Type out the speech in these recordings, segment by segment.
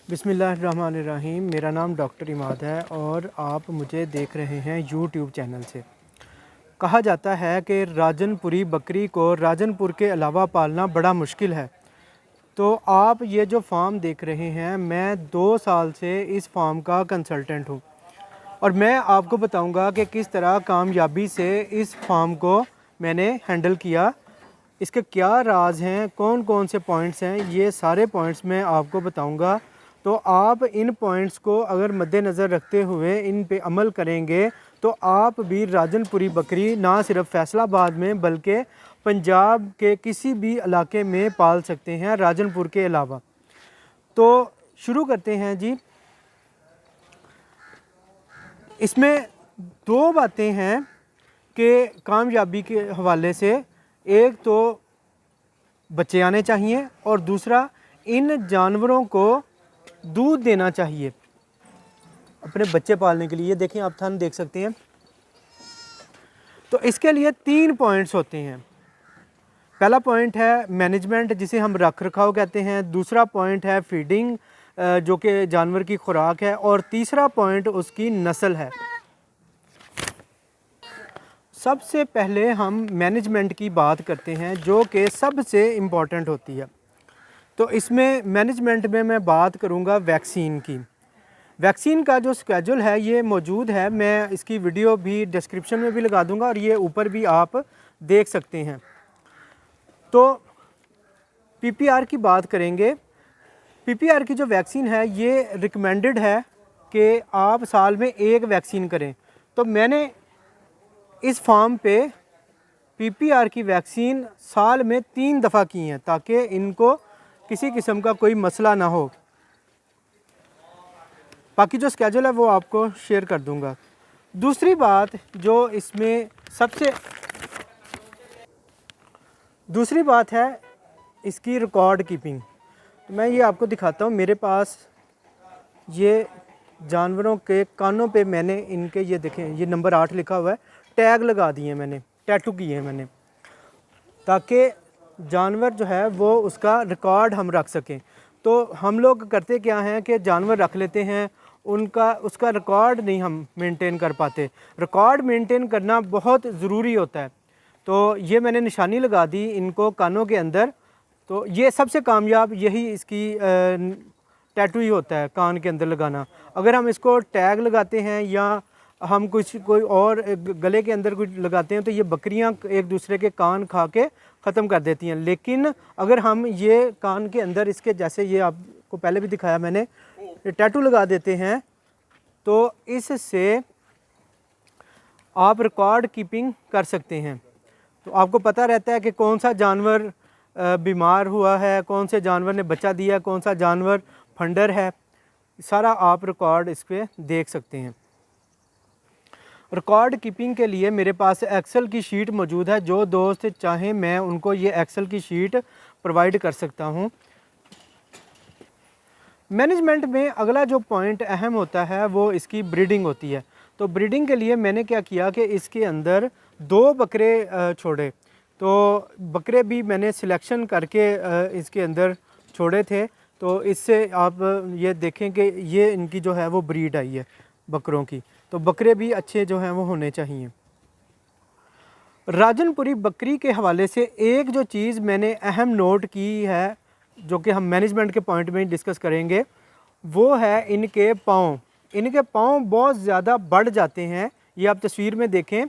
बिस्मिल्लाहिर्रहमानिर्रहीम। मेरा नाम डॉक्टर इमाद है और आप मुझे देख रहे हैं यूट्यूब चैनल से। कहा जाता है कि राजनपुरी बकरी को राजनपुर के अलावा पालना बड़ा मुश्किल है। तो आप ये जो फार्म देख रहे हैं, मैं 2 साल से इस फार्म का कंसल्टेंट हूँ और मैं आपको बताऊँगा कि किस तरह कामयाबी से इस फार्म को मैंने हैंडल किया, इसके क्या राज हैं, कौन कौन से पॉइंट्स हैं, ये सारे पॉइंट्स मैं आपको बताऊंगा। तो आप इन पॉइंट्स को अगर मद्देनज़र रखते हुए इन पे अमल करेंगे तो आप भी राजनपुरी बकरी ना सिर्फ फैसलाबाद में बल्कि पंजाब के किसी भी इलाके में पाल सकते हैं राजनपुर के अलावा। तो शुरू करते हैं जी। इसमें 2 बातें हैं कि कामयाबी के हवाले से, एक तो बच्चे आने चाहिए और दूसरा इन जानवरों को दूध देना चाहिए अपने बच्चे पालने के लिए। ये देखें, आप थन देख सकते हैं। तो इसके लिए 3 पॉइंट्स होते हैं। पहला पॉइंट है मैनेजमेंट, जिसे हम रख रखाव कहते हैं। दूसरा पॉइंट है फीडिंग, जो कि जानवर की खुराक है। और तीसरा पॉइंट उसकी नस्ल है। सबसे पहले हम मैनेजमेंट की बात करते हैं, जो कि सबसे इम्पॉर्टेंट होती है। तो इसमें मैनेजमेंट में मैं बात करूंगा वैक्सीन की। वैक्सीन का जो स्केड्यूल है ये मौजूद है, मैं इसकी वीडियो भी डिस्क्रिप्शन में भी लगा दूंगा और ये ऊपर भी आप देख सकते हैं। तो पीपीआर की बात करेंगे। पीपीआर की जो वैक्सीन है ये रिकमेंडेड है कि आप साल में 1 वैक्सीन करें। तो मैंने इस फार्म पे पीपीआर की वैक्सीन साल में 3 दफ़ा की हैं ताकि इनको किसी किस्म का कोई मसला ना हो। बाकी जो स्केड्यूल है वो आपको शेयर कर दूंगा। दूसरी बात जो इसमें दूसरी बात है इसकी रिकॉर्ड कीपिंग। तो मैं ये आपको दिखाता हूँ। मेरे पास ये जानवरों के कानों पे मैंने इनके, ये देखें, ये नंबर 8 लिखा हुआ है, टैग लगा दिए मैंने, टैटू किए हैं मैंने, ताकि जानवर जो है वो उसका रिकॉर्ड हम रख सकें। तो हम लोग करते क्या हैं कि जानवर रख लेते हैं, उसका रिकॉर्ड नहीं हम मेंटेन कर पाते। रिकॉर्ड मेंटेन करना बहुत ज़रूरी होता है। तो ये मैंने निशानी लगा दी इनको कानों के अंदर। तो ये सबसे कामयाब यही इसकी टैटू ही होता है, कान के अंदर लगाना। अगर हम इसको टैग लगाते हैं या हम कोई और गले के अंदर कुछ लगाते हैं तो ये बकरियां एक दूसरे के कान खा के ख़त्म कर देती हैं। लेकिन अगर हम ये कान के अंदर इसके, जैसे ये आपको पहले भी दिखाया मैंने, टैटू लगा देते हैं तो इससे आप रिकॉर्ड कीपिंग कर सकते हैं। तो आपको पता रहता है कि कौन सा जानवर बीमार हुआ है, कौन से जानवर ने बच्चा दिया, कौन सा जानवर फंडर है, सारा आप रिकॉर्ड इस पर देख सकते हैं। रिकॉर्ड कीपिंग के लिए मेरे पास एक्सेल की शीट मौजूद है। जो दोस्त चाहें मैं उनको ये एक्सेल की शीट प्रोवाइड कर सकता हूँ। मैनेजमेंट में अगला जो पॉइंट अहम होता है वो इसकी ब्रीडिंग होती है। तो ब्रीडिंग के लिए मैंने क्या किया कि इसके अंदर 2 बकरे छोड़े। तो बकरे भी मैंने सिलेक्शन करके इसके अंदर छोड़े थे। तो इससे आप ये देखें कि ये इनकी जो है वो ब्रीड आई है बकरों की। तो बकरे भी अच्छे जो हैं वो होने चाहिए। राजनपुरी बकरी के हवाले से एक जो चीज़ मैंने अहम नोट की है, जो कि हम मैनेजमेंट के पॉइंट में डिस्कस करेंगे, वो है इनके पाँव। इनके पाँव बहुत ज़्यादा बढ़ जाते हैं। ये आप तस्वीर में देखें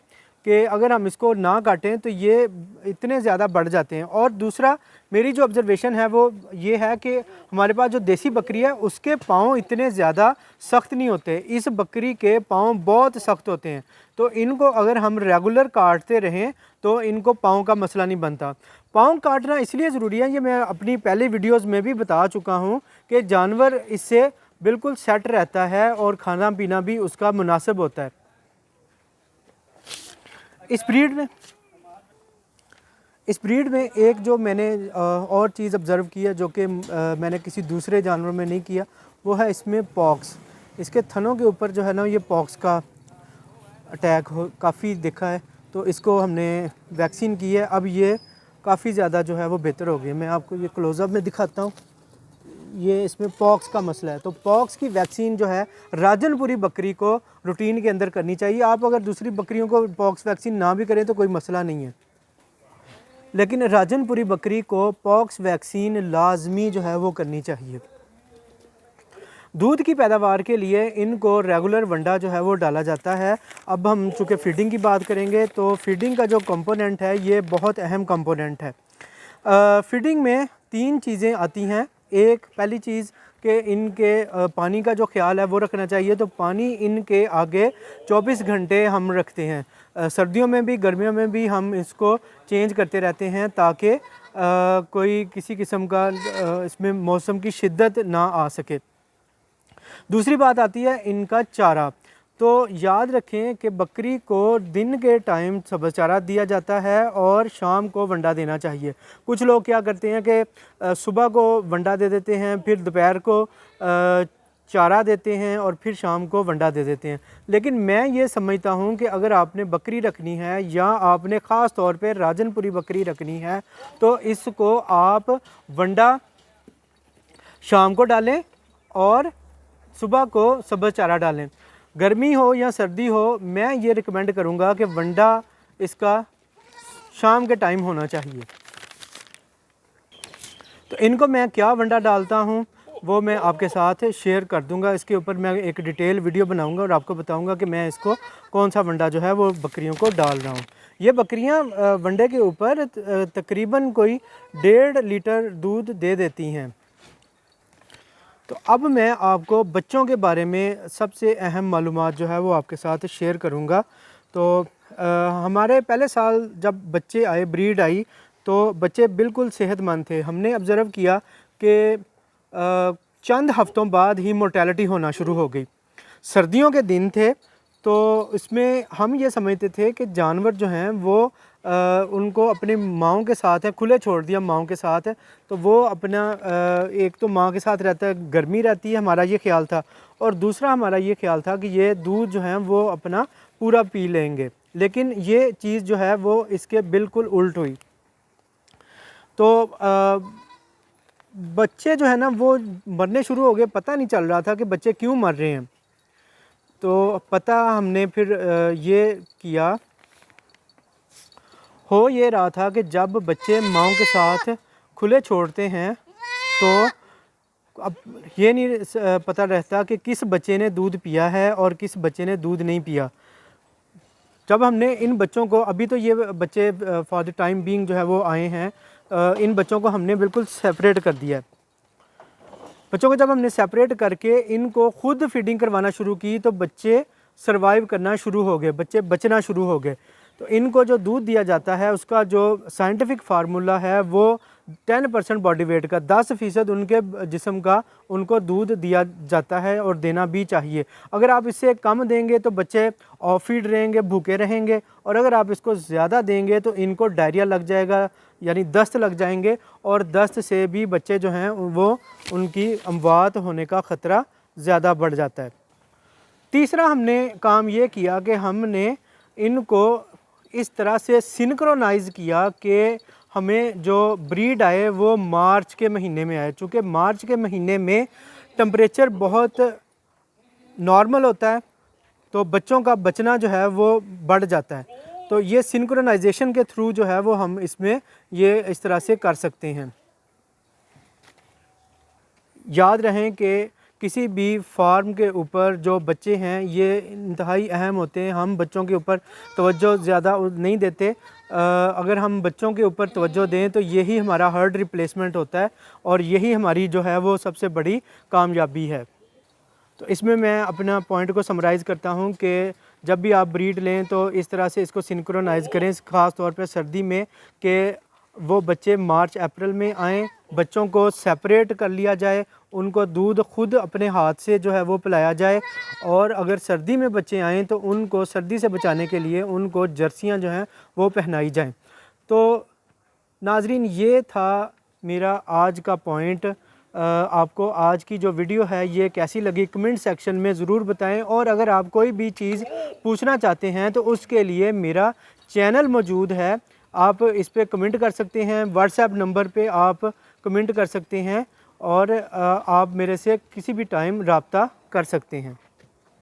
कि अगर हम इसको ना काटें तो ये इतने ज़्यादा बढ़ जाते हैं। और दूसरा मेरी जो ऑब्ज़र्वेशन है वो ये है कि हमारे पास जो देसी बकरी है उसके पाँव इतने ज़्यादा सख्त नहीं होते। इस बकरी के पाँव बहुत सख्त होते हैं। तो इनको अगर हम रेगुलर काटते रहें तो इनको पाँव का मसला नहीं बनता। पाँव काटना इसलिए ज़रूरी है, ये मैं अपनी पहले वीडियोज़ में भी बता चुका हूँ कि जानवर इससे बिल्कुल सेट रहता है और खाना पीना भी उसका मुनासिब होता है। इस ब्रीड में एक जो मैंने और चीज़ ऑब्ज़र्व की है, जो कि मैंने किसी दूसरे जानवर में नहीं किया, वो है इसमें पॉक्स। इसके थनों के ऊपर जो है ना, ये पॉक्स का अटैक काफ़ी देखा है। तो इसको हमने वैक्सीन की है। अब ये काफ़ी ज़्यादा जो है वो बेहतर हो गई है। मैं आपको ये क्लोज़अप में दिखाता हूँ। ये इसमें पॉक्स का मसला है, तो पॉक्स की वैक्सीन जो है राजनपुरी बकरी को रूटीन के अंदर करनी चाहिए। आप अगर दूसरी बकरियों को पॉक्स वैक्सीन ना भी करें तो कोई मसला नहीं है, लेकिन राजनपुरी बकरी को पॉक्स वैक्सीन लाजमी जो है वो करनी चाहिए। दूध की पैदावार के लिए इनको रेगुलर वंडा जो है वो डाला जाता है। अब हम चूँकि फीडिंग की बात करेंगे तो फीडिंग का जो कंपोनेंट है ये बहुत अहम कंपोनेंट है। फीडिंग में 3 चीज़ें आती हैं। एक पहली चीज़ कि इनके पानी का जो ख्याल है वो रखना चाहिए, तो पानी इनके आगे 24 घंटे हम रखते हैं। सर्दियों में भी गर्मियों में भी हम इसको चेंज करते रहते हैं ताकि कोई किसी किस्म का इसमें मौसम की शिद्दत ना आ सके। दूसरी बात आती है इनका चारा। तो याद रखें कि बकरी को दिन के टाइम सब्ज़ चारा दिया जाता है और शाम को वंडा देना चाहिए। कुछ लोग क्या करते हैं कि सुबह को वंडा दे देते हैं, फिर दोपहर को चारा देते हैं और फिर शाम को वंडा दे देते हैं। लेकिन मैं ये समझता हूँ कि अगर आपने बकरी रखनी है या आपने ख़ास तौर पे राजनपुरी बकरी रखनी है तो इसको आप वंडा शाम को डालें और सुबह को सब्ज़ चारा डालें। गर्मी हो या सर्दी हो, मैं ये रिकमेंड करूँगा कि वंडा इसका शाम के टाइम होना चाहिए। तो इनको मैं क्या वंडा डालता हूँ वो मैं आपके साथ शेयर कर दूँगा। इसके ऊपर मैं एक डिटेल वीडियो बनाऊँगा और आपको बताऊँगा कि मैं इसको कौन सा वंडा जो है वो बकरियों को डाल रहा हूँ। ये बकरियाँ वंडे के ऊपर तकरीबन कोई 1.5 लीटर दूध दे देती हैं। तो अब मैं आपको बच्चों के बारे में सबसे अहम मालूमात जो है वो आपके साथ शेयर करूँगा। तो हमारे पहले साल जब बच्चे आए, ब्रीड आई, तो बच्चे बिल्कुल सेहतमंद थे। हमने ऑब्ज़र्व किया कि चंद हफ़्तों बाद ही मोर्टेलिटी होना शुरू हो गई। सर्दियों के दिन थे तो इसमें हम ये समझते थे कि जानवर जो हैं वो उनको अपनी माँओं के साथ है, खुले छोड़ दिया माँओं के साथ है तो वो अपना एक तो माँ के साथ रहता है, गर्मी रहती है, हमारा ये ख्याल था, और दूसरा हमारा ये ख्याल था कि ये दूध जो है वो अपना पूरा पी लेंगे। लेकिन ये चीज़ जो है वो इसके बिल्कुल उल्ट हुई। तो बच्चे जो है ना वो मरने शुरू हो गए, पता नहीं चल रहा था कि बच्चे क्यों मर रहे हैं। तो पता हमने फिर ये किया, हो ये रहा था कि जब बच्चे माँओं के साथ खुले छोड़ते हैं तो अब ये नहीं पता रहता कि किस बच्चे ने दूध पिया है और किस बच्चे ने दूध नहीं पिया। जब हमने इन बच्चों को, अभी तो ये बच्चे फॉर द टाइम बीइंग जो है वो आए हैं, इन बच्चों को हमने बिल्कुल सेपरेट कर दिया है। बच्चों को जब हमने सेपरेट करके इनको खुद फीडिंग करवाना शुरू की तो बच्चे सर्वाइव करना शुरू हो गए, बच्चे बचना शुरू हो गए। तो इनको जो दूध दिया जाता है उसका जो साइंटिफिक फार्मूला है वो 10% बॉडी वेट का, 10% उनके जिस्म का उनको दूध दिया जाता है और देना भी चाहिए। अगर आप इससे कम देंगे तो बच्चे ऑफ फीड रहेंगे, भूखे रहेंगे, और अगर आप इसको ज़्यादा देंगे तो इनको डायरिया लग जाएगा, यानी दस्त लग जाएंगे, और दस्त से भी बच्चे जो हैं वो उनकी अमवात होने का ख़तरा ज़्यादा बढ़ जाता है। तीसरा हमने काम ये किया कि हमने इनको इस तरह से सिंक्रोनाइज़ किया कि हमें जो ब्रीड आए वो मार्च के महीने में आए। चूँकि मार्च के महीने में टेम्परेचर बहुत नॉर्मल होता है तो बच्चों का बचना जो है वो बढ़ जाता है। तो ये सिंक्रोनाइजेशन के थ्रू जो है वो हम इसमें ये इस तरह से कर सकते हैं। याद रहें कि किसी भी फार्म के ऊपर जो बच्चे हैं ये इंतहाई अहम होते हैं। हम बच्चों के ऊपर तवज्जो ज़्यादा नहीं देते। अगर हम बच्चों के ऊपर तवज्जो दें तो यही हमारा हर्ड रिप्लेसमेंट होता है और यही हमारी जो है वो सबसे बड़ी कामयाबी है। तो इसमें मैं अपना पॉइंट को समराइज़ करता हूँ कि जब भी आप ब्रीड लें तो इस तरह से इसको सिंक्रोनाइज़ करें, ख़ास तौर पे सर्दी में, कि वो बच्चे मार्च अप्रैल में आएँ, बच्चों को सेपरेट कर लिया जाए, उनको दूध खुद अपने हाथ से जो है वो पिलाया जाए, और अगर सर्दी में बच्चे आएँ तो उनको सर्दी से बचाने के लिए उनको जर्सियाँ जो हैं वो पहनाई जाएँ। तो नाज़रीन, ये था मेरा आज का पॉइंट। आपको आज की जो वीडियो है ये कैसी लगी कमेंट सेक्शन में ज़रूर बताएं, और अगर आप कोई भी चीज़ पूछना चाहते हैं तो उसके लिए मेरा चैनल मौजूद है, आप इस पर कमेंट कर सकते हैं, व्हाट्सएप नंबर पे आप कमेंट कर सकते हैं और आप मेरे से किसी भी टाइम रब्ता कर सकते हैं।